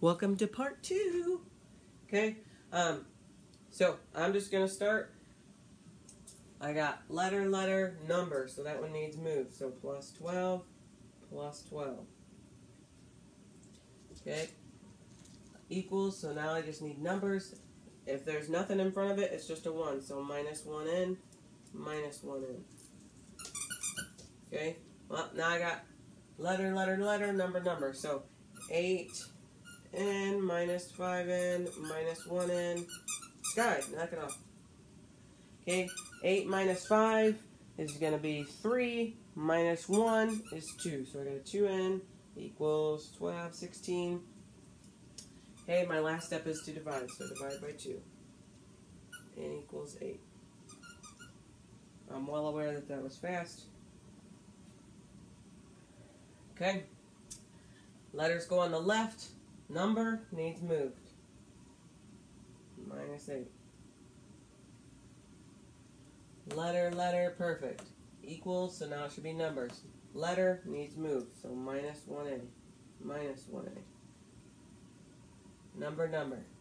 Welcome to part 2. Okay, so I'm just going to start. I got letter, number, so that one needs moved. So plus 12, plus 12. Okay, equals, so now I just need numbers. If there's nothing in front of it, it's just a 1. So minus 1 in, minus 1 in. Okay, well, now I got letter, number. So 8 in, minus 5 in, minus 1 in. Sky, knock it off. Okay, 8 minus 5 is going to be 3, minus 1 is 2. So I got a 2 in equals 12, 16. Okay, my last step is to divide. So divide by 2. And equals 8. I'm well aware that that was fast. Okay, letters go on the left. Number needs moved. Minus 8. Letter, perfect. Equals, so now it should be numbers. Letter needs moved, so minus 1A. Minus 1A. Number.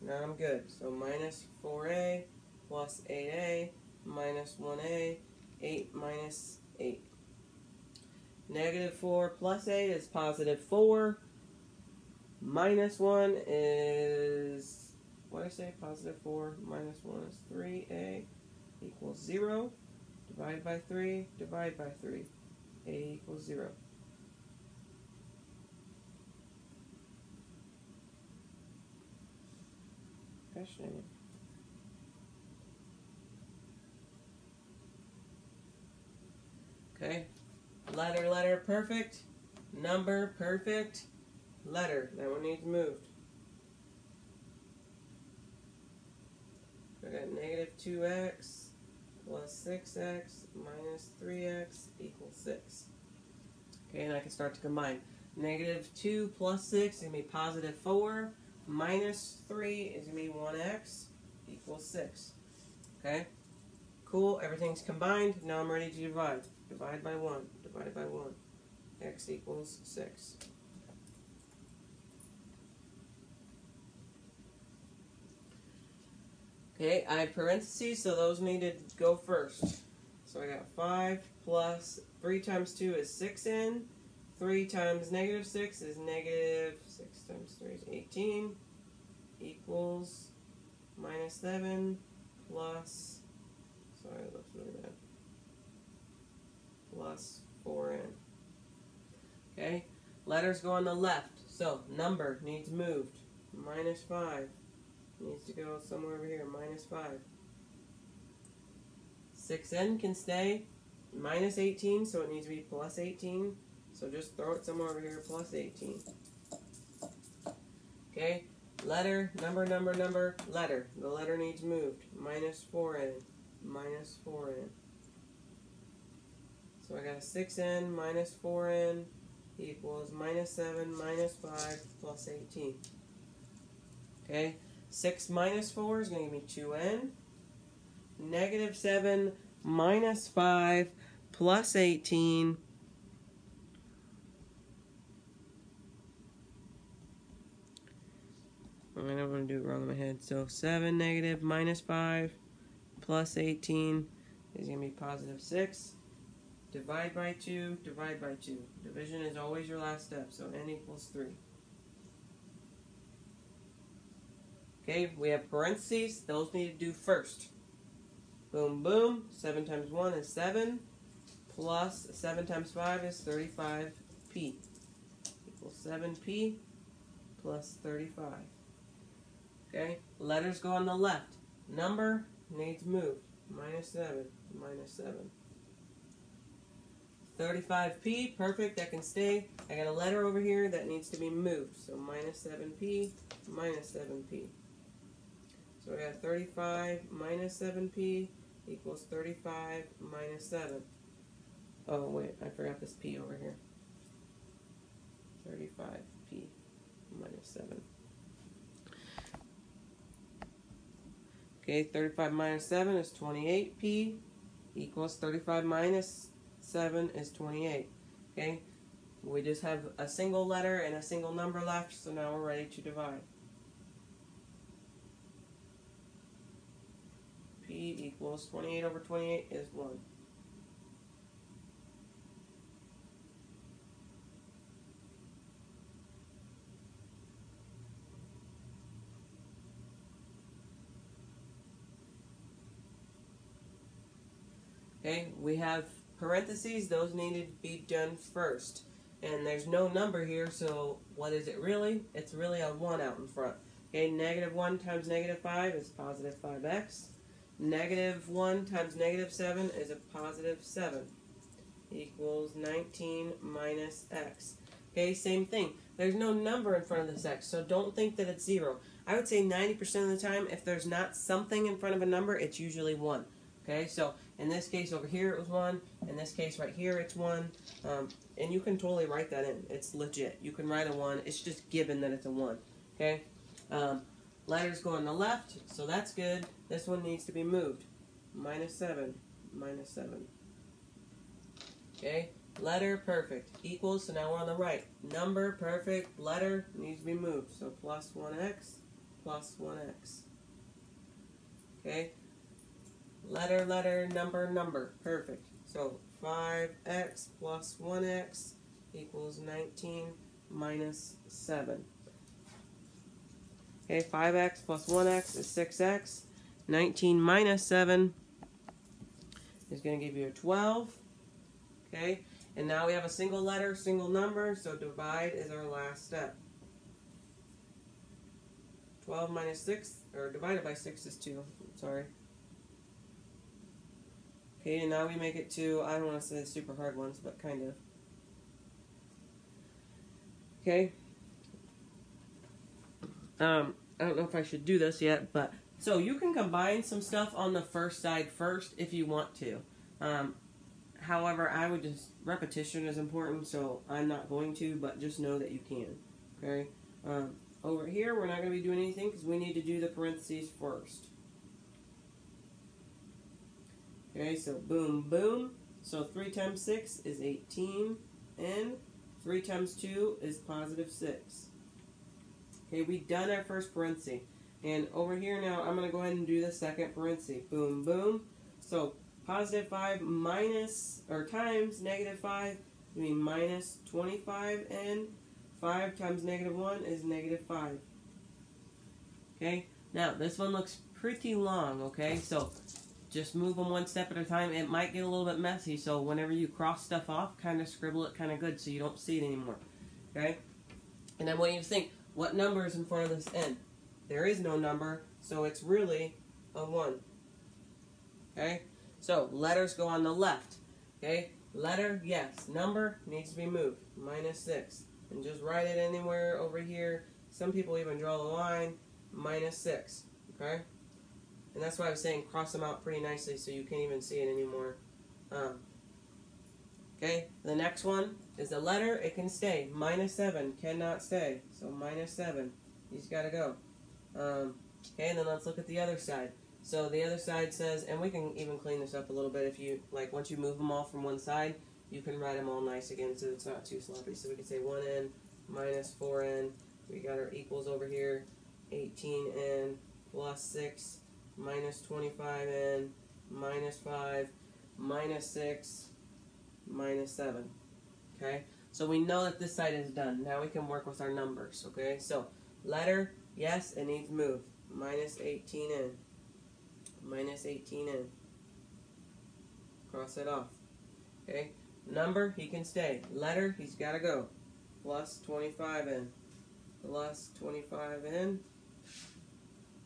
Now I'm good. So minus 4A plus 8A minus 1A. 8 minus 8. Negative 4 plus 8 is positive 4. Minus 1 is, what did I say? Positive 4 minus 1 is 3A equals 0. Divide by 3, divide by 3. A equals 0. Question. Okay. Letter, perfect. Number, perfect. Letter, that one needs moved. I got negative 2x plus 6x minus 3x equals 6. Okay, and I can start to combine. Negative 2 plus 6 is going to be positive 4. Minus 3 is going to be 1x equals 6. Okay, cool. Everything's combined. Now I'm ready to divide. Divide by 1. Divide by 1. X equals 6. Okay, I have parentheses, so those need to go first. So I got 5 plus 3 times 2 is 6n. 3 times negative 6 is negative 6 times 3 is 18 equals minus 7 plus, sorry, that looks really bad, plus 4n. Okay, letters go on the left. So number needs moved. Minus 5. Needs to go somewhere over here, minus 5. 6n can stay minus 18, so it needs to be plus 18. So just throw it somewhere over here, plus 18. Okay, letter, number, letter. The letter needs moved. Minus 4n, minus 4n. So I got a 6n minus 4n equals minus 7 minus 5 plus 18. Okay. 6 minus 4 is going to give me 2n. Negative 7 minus 5 plus 18. I don't want to do it wrong in my head. So 7 negative minus 5 plus 18 is going to be positive 6. Divide by 2, divide by 2. Division is always your last step, so n equals 3. Okay, we have parentheses. Those need to do first. Boom, boom. 7 times 1 is 7. Plus 7 times 5 is 35p. Equals 7p plus 35. Okay, letters go on the left. Number needs moved. Minus 7, minus 7. 35p, perfect, that can stay. I got a letter over here that needs to be moved. So minus 7p, minus 7p. So we got 35 minus 7p equals 35 minus 7. Oh, wait, I forgot this p over here. 35p minus 7. Okay, 35 minus 7 is 28p equals 35 minus 7 is 28. Okay, We just have a single letter and a single number left, so now we're ready to divide. P equals 28 over 28 is 1. Okay, we have parentheses. Those need to be done first. And there's no number here, so what is it really? It's really a 1 out in front. Okay, negative 1 times negative 5 is positive 5x. Negative 1 times negative 7 is a positive 7. Equals 19 minus x. Okay, same thing. There's no number in front of this x, so don't think that it's 0. I would say 90% of the time, if there's not something in front of a number, it's usually 1. Okay, so in this case over here it was 1. In this case right here it's 1. And you can totally write that in. It's legit. You can write a 1. It's just given that it's a 1. Okay? Letters go on the left, so that's good. This one needs to be moved. Minus 7. Minus 7. Okay? Letter, perfect. Equals, so now we're on the right. Number, perfect. Letter needs to be moved. So plus 1x, plus 1x. Okay? Letter, letter, number, number. Perfect. So 5x plus 1x equals 19 minus 7. Okay, 5x plus 1x is 6x. 19 minus 7 is going to give you a 12. Okay, and now we have a single letter, single number, so divide is our last step. 12 minus 6, or divided by 6 is 2. Sorry. Okay, and now we make it to, I don't want to say the super hard ones, but kind of. Okay. I don't know if I should do this yet, but so you can combine some stuff on the first side first if you want to. However, I would just, repetition is important, so I'm not going to, but just know that you can. Okay. Over here, we're not going to be doing anything because we need to do the parentheses first. Okay, so boom, boom. So 3 times 6 is 18, and 3 times 2 is positive 6. Okay, we've done our first parenthesis. And over here now, I'm going to go ahead and do the second parenthesis. Boom, boom. So positive 5 minus, or times negative 5, I mean minus 25, and 5 times negative 1 is negative 5. Okay, now this one looks pretty long, okay? So just move them one step at a time. It might get a little bit messy, so whenever you cross stuff off, kind of scribble it kind of good so you don't see it anymore. Okay? And I want you to think, what number is in front of this n? There is no number, so it's really a 1. Okay? So, letters go on the left. Okay? Letter, yes. Number needs to be moved. Minus 6. And just write it anywhere over here. Some people even draw the line. Minus 6. Okay? And that's why I was saying cross them out pretty nicely so you can't even see it anymore. Okay, the next one is the letter. It can stay. Minus 7 cannot stay. So minus 7. He's got to go. Okay, and then let's look at the other side. So the other side says, and we can even clean this up a little bit if you, like once you move them all from one side, you can write them all nice again so it's not too sloppy. So we can say 1n minus 4n. We got our equals over here. 18n plus 6. Minus 25n, minus 5, minus 6, minus 7. Okay? So we know that this side is done. Now we can work with our numbers. Okay? So, letter, yes, it needs moved. Minus 18n. Minus 18n. Cross it off. Okay? Number, he can stay. Letter, he's got to go. Plus 25n. Plus 25n.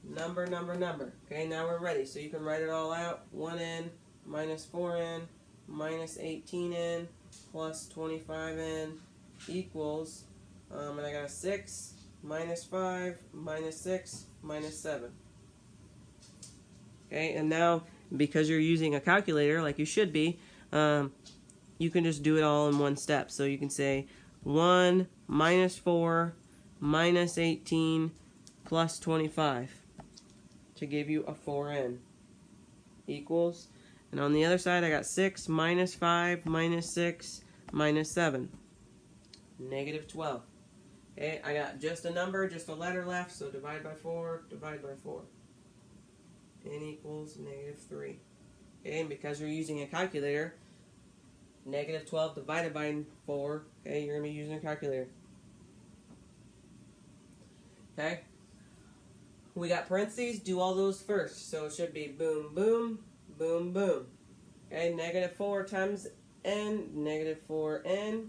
Number, number, number. Okay, now we're ready. So you can write it all out. 1n minus 4n minus 18n plus 25n equals, and I got a 6 minus 5 minus 6 minus 7. Okay, and now because you're using a calculator like you should be, you can just do it all in one step. So you can say 1 minus 4 minus 18 plus 25. To give you a 4n equals, and on the other side I got 6 minus 5 minus 6 minus 7. negative 12. Okay, I got just a number, just a letter left, so divide by 4, divide by 4. N equals negative 3. Okay, and because you're using a calculator, negative 12 divided by 4, okay, you're going to be using a calculator. Okay, we got parentheses, do all those first. So it should be boom, boom, boom, boom. Okay, negative 4 times n, negative 4n.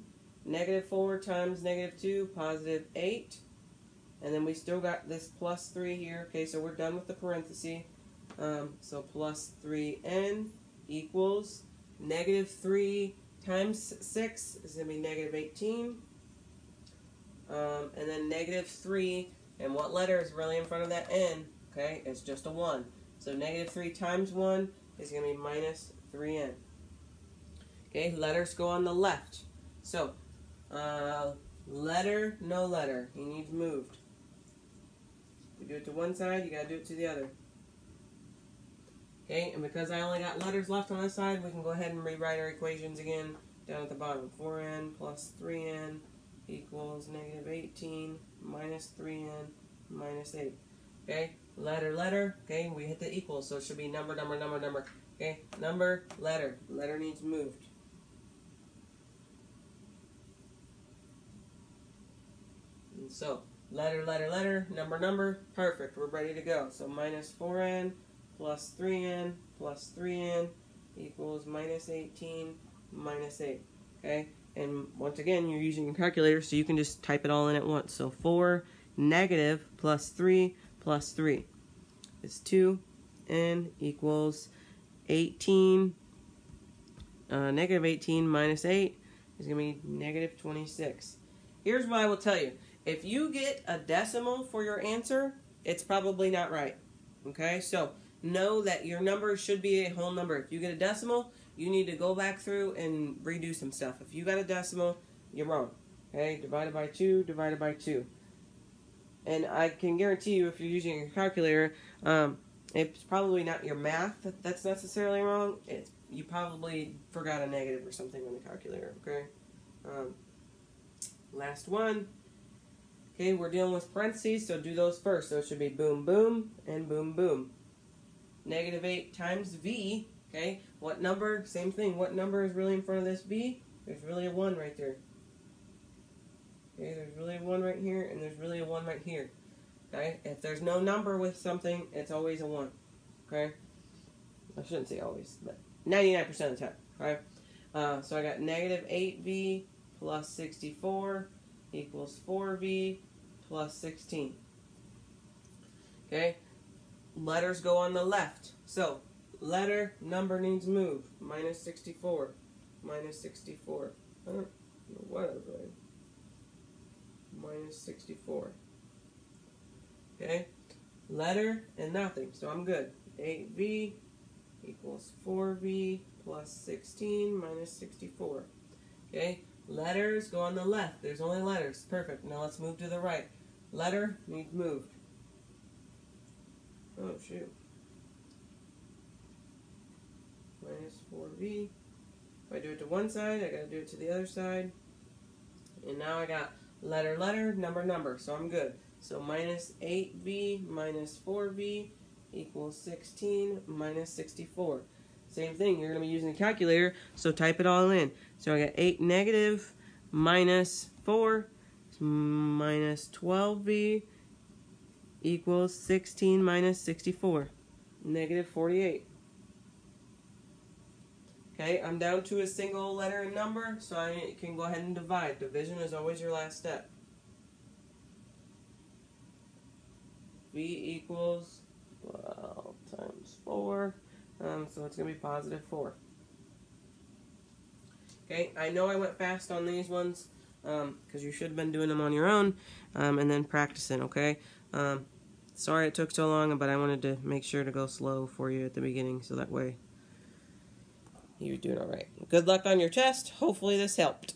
Negative 4 times negative 2, positive 8. And then we still got this plus 3 here. Okay, so we're done with the parenthesis. So plus 3n equals negative 3 times 6 is going to be negative 18. And then negative 3, and what letter is really in front of that n? Okay, it's just a 1. So negative 3 times 1 is going to be minus 3n. Okay, letters go on the left. So, letter, no letter. He needs moved. We do it to one side, you gotta do it to the other. Okay, and because I only got letters left on this side, we can go ahead and rewrite our equations again down at the bottom. 4n plus 3n equals negative 18 minus 3n minus 8. Okay, letter, letter. Okay, we hit the equals, so it should be number, number, number, number. Okay, number, letter. Letter needs moved. So, letter, letter, letter, number, number, perfect, we're ready to go. So, minus 4n plus 3n plus 3n equals minus 18 minus 8, okay? And once again, you're using your calculator, so you can just type it all in at once. So, 4 negative plus 3 is 2n equals 18, negative 18 minus 8 is going to be negative 26. Here's what I will tell you. If you get a decimal for your answer, it's probably not right. Okay, so know that your number should be a whole number. If you get a decimal, you need to go back through and redo some stuff. If you got a decimal, you're wrong. Okay, divided by 2, divided by 2. And I can guarantee you, if you're using your calculator, it's probably not your math that's necessarily wrong. You probably forgot a negative or something on the calculator. Okay, last one. Okay, we're dealing with parentheses, so do those first. So it should be boom, boom, and boom, boom. Negative 8 times v, okay, what number? Same thing, what number is really in front of this v? There's really a 1 right there. Okay, there's really a 1 right here, and there's really a 1 right here. Okay, if there's no number with something, it's always a 1. Okay, I shouldn't say always, but 99% of the time. Okay, so I got negative 8v plus 64 equals 4v plus 16. Okay, letters go on the left. So, letter, number needs moved. Minus 64. Minus 64. I don't know what I was writing. Minus 64. Okay, letter and nothing. So I'm good. 8v equals 4v plus 16 minus 64. Okay, letters go on the left. There's only letters. Perfect. Now let's move to the right. Letter needs moved. Oh, shoot. Minus 4v. If I do it to one side, I gotta do it to the other side. And now I got letter, letter, number, number. So I'm good. So minus 8v minus 4v equals 16 minus 64. Same thing, you're going to be using a calculator, so type it all in. So I got 8 negative minus 4 minus 12v equals 16 minus 64. Negative 48. Okay, I'm down to a single letter and number, so I can go ahead and divide. Division is always your last step. V equals 12 times 4. So it's going to be positive 4. Okay, I know I went fast on these ones because you should have been doing them on your own and then practicing, okay? Sorry it took so long, but I wanted to make sure to go slow for you at the beginning so that way you're doing all right. Good luck on your test. Hopefully this helped.